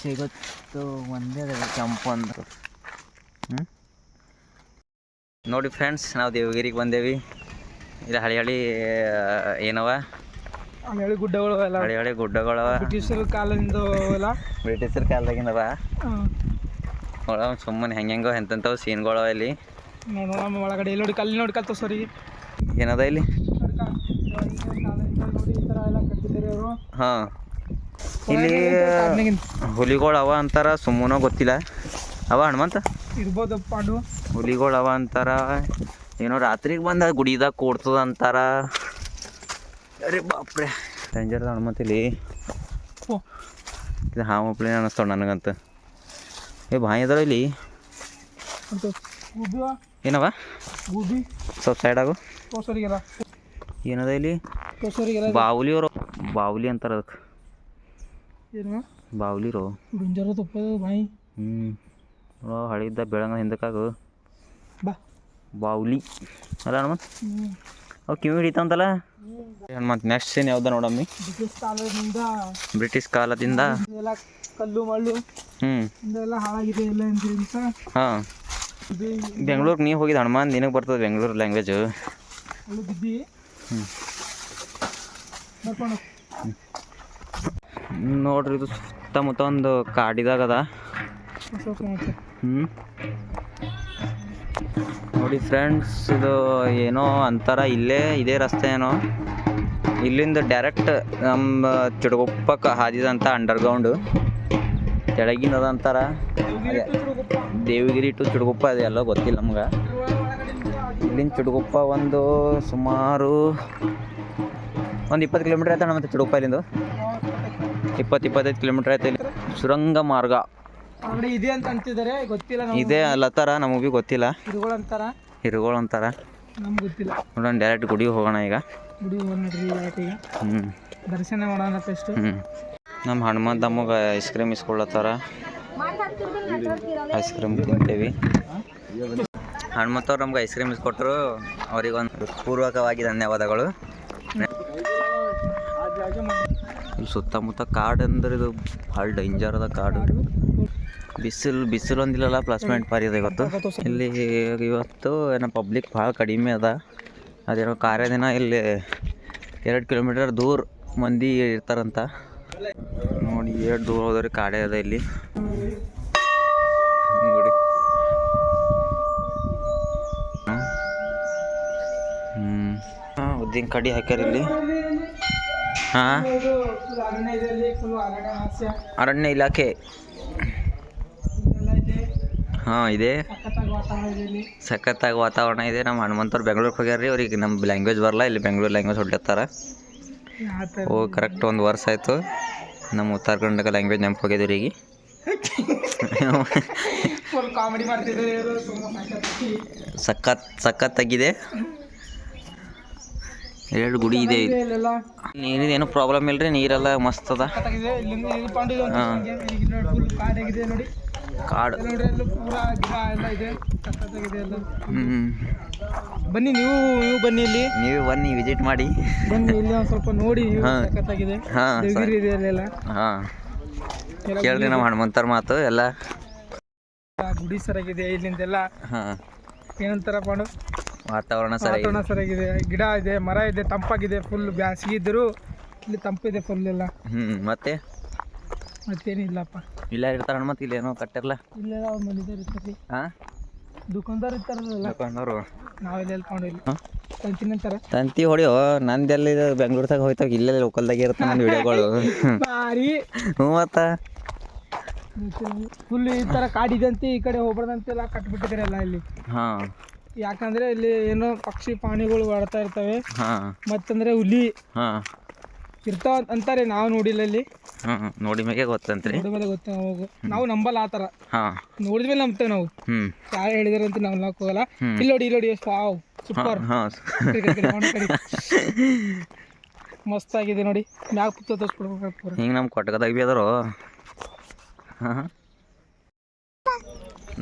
ಸಿಗುತ್ತು ಒಂದೇ ಕೆಂಪು ಅಂದರು. ನೋಡಿ ಫ್ರೆಂಡ್ಸ್, ನಾವು ದೇವಗಿರಿಗೆ ಬಂದೇವಿ. ಇದು ಹಳಿ ಏನವ, ಹಳಿ ಗುಡ್ಡಗಳು ಎಲ್ಲ, ಹಳಿ ಗುಡ್ಡಗಳವ. ಬ್ರಿಟಿಷರ ಕಾಲದಿಂದ ಎಲ್ಲ, ಬ್ರಿಟಿಷರ ಕಾಲದಾಗಿಂದವ. ಸುಮ್ಮನೆ ಹೆಂಗೆಂಗೋ ಎಂತೆಂಥವು ಸೀನ್ಗಳವ ಇಲ್ಲಿ. ನಮ್ಮ ಒಳಗಡೆ ಇಲ್ಲಿ ನೋಡಿ, ಕಲ್ಲಿ ನೋಡಿ ಕಲ್ತು ಸರಿ ಏನದ ಇಲ್ಲಿ. ಹಾಂ, ಇಲ್ಲಿ ಹುಲಿಗಳು ಅವ ಅಂತಾರ, ಸುಮ್ಮನೋ ಗೊತ್ತಿಲ್ಲ. ಅವ ಹನುಮಂತ ಇರ್ಬೋದಪ್ಪ. ಅದು ಹುಲಿಗಳು ಅವ ಅಂತಾರ, ಏನೋ ರಾತ್ರಿಗೆ ಬಂದ ಗುಡಿದಾಗ ಕೂಡ್ತದ ಅಂತಾರ. ಅರೆ ಬಾಪ್ರೆ, ಡೇಂಜರ್ ಹನುಮಂತ ಇಲ್ಲಿ. ಇದು ಹಾವು ಪ್ಲೇನ್ ಅನ್ನಿಸ್ತಾವ ನನಗಂತ. ಬಾಯಿ ಅದಾವ ಇಲ್ಲಿ. ಏನವ ಸ್ವಲ್ಪ ಸೈಡ್ ಆಗು. ಏನದ ಇಲ್ಲಿ? ಬಾವುಲಿ ಅವರು, ಬಾವುಲಿ ಅಂತಾರ ಅದಕ್ಕೆ. ಬಾವುಲಿ ರೋ ಬಾಯಿ. ಹಳಿದ್ದ ಬೆಳಂಗ ಹಿಂದಕ್ಕಾಗು ಬಾವುಲಿ ಅಲ್ಲ ಹನುಮಂತ. ಅವು ಕಿವಿ ಹಿಡಿತಾವಂತಲ್ಲ ಹನುಮಂತ. ನೆಕ್ಸ್ಟ್ ಸೀನ್ ಯಾವ್ದ ನೋಡಮ್ಮಿ? ಬ್ರಿಟಿಷ್ ಕಾಲದಿಂದ ಕಲ್ಲು ಮಳ್ಳು ಎಲ್ಲ ಹಾಳಾಗಿದೆ ಎಲ್ಲ ಅಂತ. ಹಾಂ, ಬೆಂಗ್ಳೂರಿಗೆ ನೀವು ಹೋಗಿದ್ದು ಹನುಮಾನ್, ನಿನಗೆ ಬರ್ತದೆ ಬೆಂಗ್ಳೂರು ಲ್ಯಾಂಗ್ವೇಜು. ನೋಡ್ರಿ, ಇದು ಸುತ್ತಮುತ್ತ ಒಂದು ಕಾಡಿದಾಗದ. ನೋಡಿ ಫ್ರೆಂಡ್ಸ್, ಇದು ಏನೋ ಅಂತಾರ, ಇಲ್ಲೇ ಇದೇ ರಸ್ತೆ ಏನೋ. ಇಲ್ಲಿಂದ ಡೈರೆಕ್ಟ್ ನಮ್ಮ ಚಿಡಗುಪ್ಪಕ್ಕೆ ಹಾದಿದಂಥ ಅಂಡರ್ಗ್ರೌಂಡು ಕೆಳಗಿನದ ಅಂತಾರ. ದೇವಗಿರಿ ಟು ಚಿಡಗುಪ್ಪ ಅದೆಲ್ಲ ಗೊತ್ತಿಲ್ಲ ನಮ್ಗೆ. ಇಲ್ಲಿಂದ ಚಿಡಗುಪ್ಪ ಒಂದು ಸುಮಾರು ಒಂದು 20 ಕಿಲೋಮೀಟ್ರ್ ಆಯ್ತು ಮತ್ತೆ ಚಿಡಗುಪ್ಪ. ಇಲ್ಲಿಂದ 20-25 ಕಿಲೋಮೀಟ್ರ್ ಆಯ್ತು. ಇಲ್ಲಿ ಸುರಂಗ ಮಾರ್ಗ ಇದೆ ಅಂತ ಅಂತಿದ್ದಾರೆ, ಗೊತ್ತಿಲ್ಲ. ಇದೆ ಅಲ್ಲತ್ತಾರ, ನಮಗೆ ಭೀ ಗೊತ್ತಿಲ್ಲ. ಹಿರುಗಳು ಅಂತಾರ, ನಮ್ಗೆ ಗೊತ್ತಿಲ್ಲ. ನೋಡೋಣ, ಡೈರೆಕ್ಟ್ ಗುಡಿಗೆ ಹೋಗೋಣ ಈಗ. ದರ್ಶನ ಮಾಡೋಣ ಫಸ್ಟ್. ನಮ್ಮ ಹನುಮಂತ ನಮಗೆ ಐಸ್ ಕ್ರೀಮ್ ಇಸ್ಕೊಳ್ಳತ್ತಾರ. ಐಸ್ ಕ್ರೀಮ್ ತಿಂತೇವಿ. ಹನುಮಂತವ್ರು ನಮ್ಗೆ ಐಸ್ ಕ್ರೀಮ್ ಇಸ್ಕೊಟ್ರು, ಅವ್ರಿಗೊಂದು ಪೂರ್ವಕವಾಗಿ ಧನ್ಯವಾದಗಳು. ಇಲ್ಲಿ ಸುತ್ತಮುತ್ತ ಕಾಡು ಅಂದ್ರೆ ಇದು ಭಾಳ ಡೇಂಜರ್ ಅದ ಕಾಡು. ಬಿಸಿಲು ಒಂದಿಲ್ಲಲ್ಲ, ಪ್ಲಸ್ಮೆಂಟ್ ಪಾರಿ ಅದ ಇವತ್ತು. ಇಲ್ಲಿ ಇವತ್ತು ಏನೋ ಪಬ್ಲಿಕ್ ಭಾಳ ಕಡಿಮೆ ಅದ. ಅದೇನೋ ಕಾರ್ಯದಿನ ಇಲ್ಲಿ 2 ಕಿಲೋಮೀಟರ್ ದೂರ ಮಂದಿ ಇರ್ತಾರಂತ. ನೋಡಿ, 2 ದೂರ ಹೋದ್ರೆ ಕಾಡೇ ಅದ ಇಲ್ಲಿ. ನೋಡಿ, ಉದ್ದಿನ ಕಡಿ ಹಾಕ್ಯಾರ ಇಲ್ಲಿ. ಹಾಂ, ಅರಣ್ಯ ಇಲಾಖೆ. ಹಾಂ, ಇದೆ. ಸಖತ್ತಾಗಿ ವಾತಾವರಣ ಇದೆ. ನಮ್ಮ ಹನುಮಂತವ್ರು ಬೆಂಗ್ಳೂರಿಗೆ ಹೋಗ್ಯಾರ ರೀ. ಅವ್ರಿಗೆ ನಮ್ಮ ಲ್ಯಾಂಗ್ವೇಜ್ ಬರಲ್ಲ, ಇಲ್ಲಿ ಬೆಂಗ್ಳೂರು ಲ್ಯಾಂಗ್ವೇಜ್ ಹೊಡ್ಲತ್ತಾರ. ಕರೆಕ್ಟ್ 1 ವರ್ಷ ಆಯಿತು. ನಮ್ಮ ಉತ್ತರ ಕರ್ನಾಟಕ ಲ್ಯಾಂಗ್ವೇಜ್ ನೆನಪು ಹೋಗ್ಯದ ರೀ. ಸಖತ್ತಾಗಿದೆ. 2 ಗುಡಿ ಇದೆ. ನೀರಿದೇನು ಪ್ರಾಬ್ಲಮ್ ಇಲ್ಲ ರೀ, ನೀರೆಲ್ಲ ಮಸ್ತ್ ಅದ. ಕಾಡು. ಬನ್ನಿ, ನೀವು ಬನ್ನಿ, ಇಲ್ಲಿ ನೀವು ಬನ್ನಿ, ವಿಸಿಟ್ ಮಾಡಿ ಬನ್ನಿ. ಇಲ್ಲಿ ಒಂದು ಸ್ವಲ್ಪ ನೋಡಿ. ಹಾಂ, ಕೇಳ್ರಿ ನಮ್ಮ ಹನುಮಂತರ ಮಾತು ಎಲ್ಲ. ಗುಡಿ ಸರಿಯಾಗಿದೆ ಇಲ್ಲಿಂದೆಲ್ಲ. ಹಾಂ, ಏನಂತಾರ ಮಾಡು, ವಾತಾವರಣ ಸರಿಯಾಗಿದೆ. ಗಿಡ ಇದೆ, ಮರ ಇದೆ, ತಂಪಾಗಿದೆ. ಫುಲ್ ಬ್ಯಾಸಿಗೆ ಇದ್ದರೂ ಇಲ್ಲಿ ತಂಪಿದೆ ಫುಲ್ ಎಲ್ಲ. ಮತ್ತೇನಿಲ್ಲಪ್ಪ. ಇಲ್ಲ ಇರ್ತಾರ ಹನುಮಂತ, ಇಲ್ಲಿ ಏನೋ ಕಟ್ಟಿರಲ್ಲ. ಇಲ್ಲೆಲ್ಲ ಅವ್ರು ಮನಿದವ್ರು ಇರ್ತಾರೆ. ಹಾಂ, ದುಕಾನ್ದಾರ್ ಇರ್ತಾರಲ್ಲ, ದುಕಾನ್ದವರು. ನಾವೆಲ್ಲ ಎಲ್ಕೊಂಡಿಲ್ಲ ತಂತಿನ ಅಂತಾರ. ತಂತಿ ಹೊಡಿಯೋ, ನಂದೆಲ್ಲ ಇದು ಬೆಂಗ್ಳೂರ್ದಾಗ ಹೋಯ್ತಾವ. ಇಲ್ಲೇ ಲೋಕಲ್ದಾಗ ಇರುತ್ತೆ ನನ್ನ ವಿಡಿಯೋಗಳು. ಭಾರಿ. ಮತ್ತು ಫುಲ್ ಈ ಥರ ಕಾಡಿದಂತೆ ಈ ಕಡೆ ಹೋಗ್ಬಾರ್ದಂತೆಲ್ಲ ಕಟ್ಬಿಟ್ಟಿದ್ದಾರೆ ಎಲ್ಲ ಇಲ್ಲಿ. ಹಾಂ, ಯಾಕಂದ್ರೆ ಇಲ್ಲಿ ಏನೋ ಪಕ್ಷಿ ಪ್ರಾಣಿಗಳು ಓಡ್ತಾ ಇರ್ತವೆ. ಹಾಂ, ಮತ್ತಂದ್ರೆ ಹುಲಿ ಇರ್ತಾವ ಅಂತಾರೆ. ನಾವು ನೋಡಿಲ್ಲ ಇಲ್ಲಿ. ನೋಡಿ ಮೇಲೆ ಗೊತ್ತಂತ್ರಿ. ಗೊತ್ತ, ನಾವು ನಂಬಲ್ಲ ಆ ಥರ. ನೋಡಿದ್ಮೇಲೆ ನಂಬ್ತೇವೆ ನಾವು. ಯಾರು ಹೇಳಿದಾರೆ ಅಂತ ನಾವು ನೋಡಕ್ ಹೋಗಲ್ಲ. ಇಲ್ಲಿ ನೋಡಿ ಎಷ್ಟು ಸೂಪರ್ ಮಸ್ತ್ ಆಗಿದೆ ನೋಡಿ. ಮ್ಯಾಗ ಪುತ್ತ ತೋರಿಸ್ಬಿಡ್ಬೇಕು. ಹಿಂಗೆ ನಮ್ಮ ಕೊಟ್ಟಗದಾಗ ಭೀ ಅದಾರು.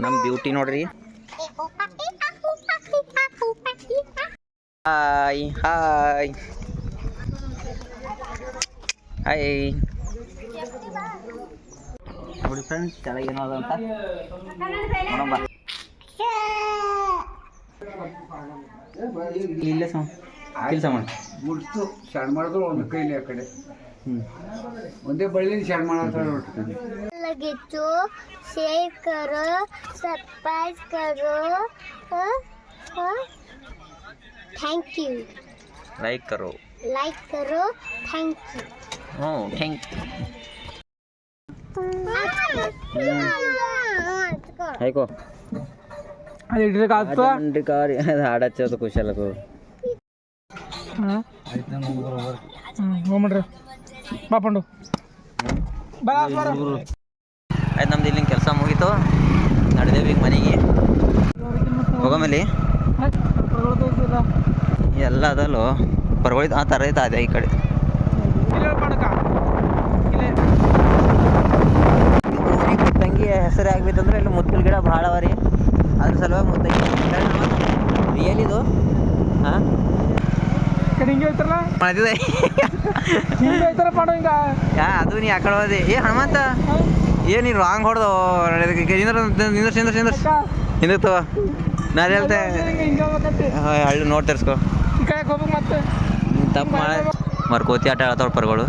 ನಮ್ಮ ಬ್ಯೂಟಿ ನೋಡ್ರಿ. Hi hi hi. ನೋಡಿ ಫ್ರೆಂಡ್ಸ್ ಕೆಳಗೆ ಏನೋ ಅದ ಅಂತ ನೋಡೋಣ ಬಾ. ಇಲ್ಲೇ ಕೆಲಸ ಮಾಡಿ ಮುಡ್ತು ಶಾಣ್ ಮಾಡಿದ್ರು ಒಂದು ಕೈಲಿ ಆ ಕಡೆ ಒಂದೇ ಬಳ್ಳಿ ಶಾಣ್ ಮಾಡ್ತಾರೆ. लगे शेयर करो सब्सक्राइब करो थैंक यू लाइक करो थैंक यू थैंक ಆಯ್ಕೋ ಅದು ಇಡ್ಲಿಕ್ಕೆ ಆಗ್ತದ ಮಂಡಿ ಕಾರಿ ಹಾಡು ಹಚ್ಚೋದು ಖುಷಿ ಅಲ್ಲಕೋ. ಹೋಗ್ಬಿಡ್ರಿ ಬಾ ಪಂಡು ಬಾ ಆಯ್ತು ನಮ್ದು ಇಲ್ಲಿನ ಕೆಲಸ ಮುಗೀತು. ನಡೆದೇವಿ ಈಗ ಮನೆಗೆ ಹೋಗೋಮೇಲೆ ಎಲ್ಲ ಅದಲ್ಲೋ ಪರ್ವಳಿದ ಆ ಥರ ಐತೆ ಅದೇ ಈ ಕಡೆ ತಂಗಿ ಹೆಸರು ಆಗ್ಬೇಕಂದ್ರೆ ಇಲ್ಲಿ ಮುತ್ತಲ್ ಗಿಡ ಭಾಳ ಅವ ರೀ. ಅದ್ರ ಸಲುವಾಗಿ ಮುತ್ತಂಗಿ ರಿಯಲ್ ಇದು ಹಾಂ ಹಿಂಗೆ ಹೇಳ್ತಾರಲ್ಲ ಮಾಡಿದೆ ಹಿಂಗೆ ಹೇಳ್ತಾರ ಪಾಡು ಹಿಂಗ ಅದು ನೀ ಆ ಕಡೆ ಹೋದೆ. ಏ ಹನುಮಂತ ಏನು ನೀನು ರಾಂಗ್ ಹೊಡೆದು ಹಿಂದಿರ್ತವ ನಾನು ಹೇಳ್ತೆ ಹಳ್ಳಿ ನೋಡಿ ತರಿಸ್ಕೊ ಈ ಕಡೆ ಹೋಗ್ಬೇಕು ಮತ್ತೆ ತಪ್ಪು ಮಾಡ ಮರ್ಕೋತಿ ಆಟ ಆಡ್ತಾವ್ರ ಪರ್ಗಳು.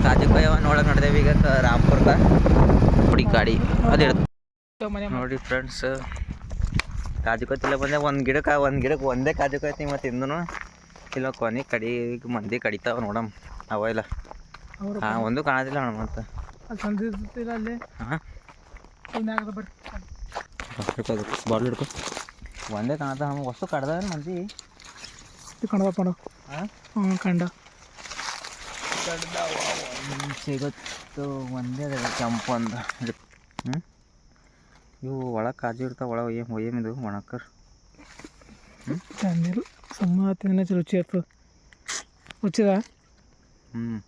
ಕಾಜುಕಾಯವ ನೋಡಕ್ಕೆ ನಡೆದೇವಿ ಈಗ ರಾಮ್ಪುರ್ದ ಹುಡಿ ಗಾಡಿ ಅದು ಇಡ್ತು ನೋಡಿ ಫ್ರೆಂಡ್ಸ್. ಕಾಜುಕಾಯಿ ತಿಲ್ಲ ಬಂದೆ ಒಂದು ಗಿಡಕ್ಕೆ ಒಂದೇ ಕಾಜುಕಾಯಿ ಮತ್ತು ಇಂದೂ ಇಲ್ಲ ಕೊನೆ ಕಡಿ ಮಂದಿ ಕಡಿತಾವ ನೋಡಮ್ ಅವ ಇಲ್ಲ ಹಾಂ ಒಂದು ಕಾಣೋದಿಲ್ಲ ಅಣ್ಣ ಮತ್ತು ಅಲ್ಲಿ ಹಾಂ ಬಾಟ್ಲ್ ಹಿಡ್ಕೊ ಒಂದೇ ಕಾಣತ್ತ ನಮಗೆ ವಸ್ತು ಕಡ್ದಾವ ಮಂದಿ ಕಣವ ಪಣ ಹಾಂ ಕಂಡ ಸಿಗುತ್ತು ಒಂದೇ ಅದ ಕೆಂಪು ಒಂದು ಹ್ಞೂ ಇವು ಒಳಗೆ ಕಾಜು ಇರ್ತಾವೆ ಒಳಗೆ ಒಯ್ಯಮಿದು ಒಣಕರ್ ನೀರು ಸಮ್ಮ ತಿನ್ನ ರುಚಿ ಇರ್ತದೆ ರುಚಿದ ಹ್ಞೂ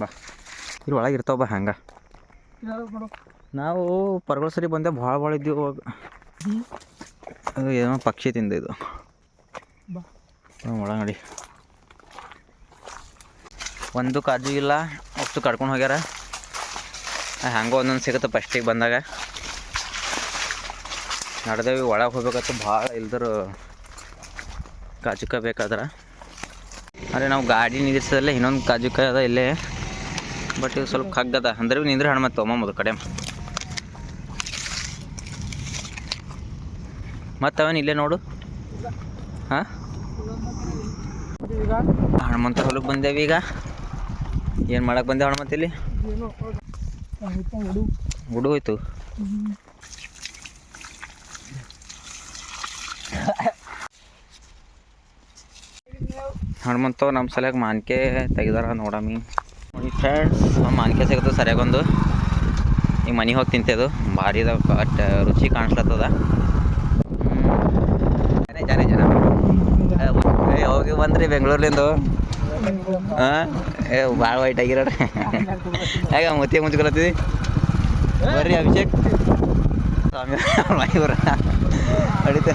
ಬಾ ಇಲ್ಲಿ ಒಳಗೆ ಇರ್ತಾವ ಬಾ ಹಂಗೆ ನಾವು ಪರ್ಗಳ ಸರಿ ಬಂದೆ ಭಾಳ ಇದ್ದೀವಿ ಅವಾಗ. ಅದು ಏನೋ ಪಕ್ಷಿ ತಿಂದ ಇದು ಒಳಗಡೆ ಒಂದು ಕಾಜು ಇಲ್ಲ ಅಷ್ಟು ಕಡ್ಕೊಂಡು ಹೋಗ್ಯಾರ. ಹಂಗೆ ಒಂದೊಂದು ಸಿಗುತ್ತೆ ಫಸ್ಟಿಗೆ ಬಂದಾಗ ನಡೆದೇವಿ ಒಳಗೆ ಹೋಗ್ಬೇಕತ್ತು ಭಾಳ ಇಲ್ದ್ರ ಕಾಜುಕಾಯಿ ಬೇಕಾದ್ರೆ. ಅಂದರೆ ನಾವು ಗಾಡಿ ನಿಲ್ಲಿಸೋದಲ್ಲೇ ಇನ್ನೊಂದು ಕಾಜುಕಾಯಿ ಅದ ಇಲ್ಲೇ ಬಟ್ ಇದು ಸ್ವಲ್ಪ ಕಗ್ಗದ ಅಂದ್ರೆ ನಿಂದ್ರೆ ಹಣ್ಣು ಮತ್ತು ತೊಗೊಂಬೋದು ಕಡೆ ಮತ್ತು ಅವನು ಇಲ್ಲೇ ನೋಡು ಹಾಂ ಹನುಮಂತ ಹೊಲಕ್ಕೆ ಬಂದೇವಿ ಈಗ. ಏನು ಮಾಡಕ್ಕೆ ಬಂದೆ ಹನುಮಂತ ಇಲ್ಲಿ ಹುಡು ಹೋಯ್ತು. ಹನುಮಂತ ನಮ್ಮ ಸಲಕ್ಕೆ ಮಾನ್ಕೆ ತೆಗ್ದಾರ ನೋಡಮ್ಮಿ ನೋಡಿ ಫ್ರೆಂಡ್ಸ್. ಮಾನ್ಕೆ ಸಿಗುತ್ತೆ ಸರಿಯಾಗೊಂದು ಈಗ ಮನೆಗೆ ಹೋಗಿ ತಿಂತೇದು ಭಾರಿ ಅದ ಬಟ್ ರುಚಿ ಕಾಣಿಸ್ಲತ್ತದ. ಜನ ಜನ ಹೋಗಿ ಬಂದ್ರಿ ಬೆಂಗಳೂರ್ಲಿಂದು ಹಾಂ ಭಾಳ ವೈಟ್ ಆಗಿರೋಣ ಹೇಗ ಮತ್ತೆ ಮುಂಚ್ಕೊಳತ್ತಿದ್ದಿ ಬರ್ರಿ ಅಭಿಷೇಕ್ ಸ್ವಾಮಿ ಇವ್ರ ನಡೀತೆ.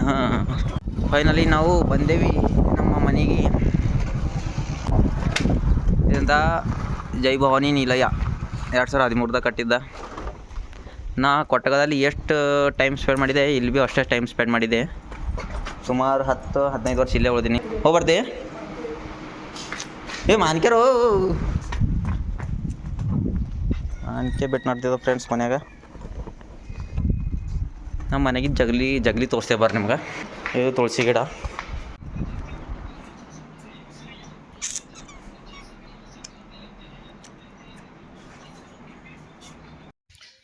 ಹಾಂ ಫೈನಲಿ ನಾವು ಬಂದೇವಿ ನಮ್ಮ ಮನೆಗೆ. ಇದರಿಂದ ಜೈ ಭವಾನಿ ನಿಲಯ 2013ದಾಗ ಕಟ್ಟಿದ್ದ. ನಾ ಕೊಟ್ಟಗದಲ್ಲಿ ಎಷ್ಟು ಟೈಮ್ ಸ್ಪೆಂಡ್ ಮಾಡಿದೆ ಇಲ್ಲಿ ಭೀ ಅಷ್ಟೇ ಟೈಮ್ ಸ್ಪೆಂಡ್ ಮಾಡಿದೆ. ಸುಮಾರು 10-15 ವರ್ಷ ಇಲ್ಲೇ ಉಳಿದೀನಿ. ಹೋಗ್ಬರ್ತಿ ಏ ಮಾನ್ಕೆರು ಮಾನ್ಕೆ ಬಿಟ್ಟು ನೋಡ್ತಿದ್ದ ಫ್ರೆಂಡ್ಸ್ ಮನ್ಯಾಗ. ನಮ್ಮ ಮನೆಗೆ ಜಗಲಿ ತೋರಿಸ್ತೇ ಬರ್ರಿ ನಿಮ್ಗೆ. ಇದು ತುಳಸಿ ಗಿಡ.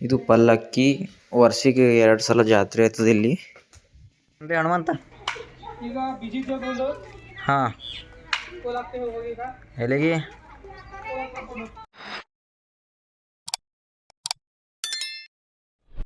ಇದು ಪಲ್ಲಕ್ಕಿ ವರ್ಷಿಗೆ 2 ಸಲ ಜಾತ್ರೆ ಆಯ್ತದೆ ಇಲ್ಲಿ. ಅಂದರೆ ಹನುಮಂತ ಈಗ ಬಿಜಿ ತಗೊಂಡು ಹಾಂ ಎಲ್ಲಿಗೆ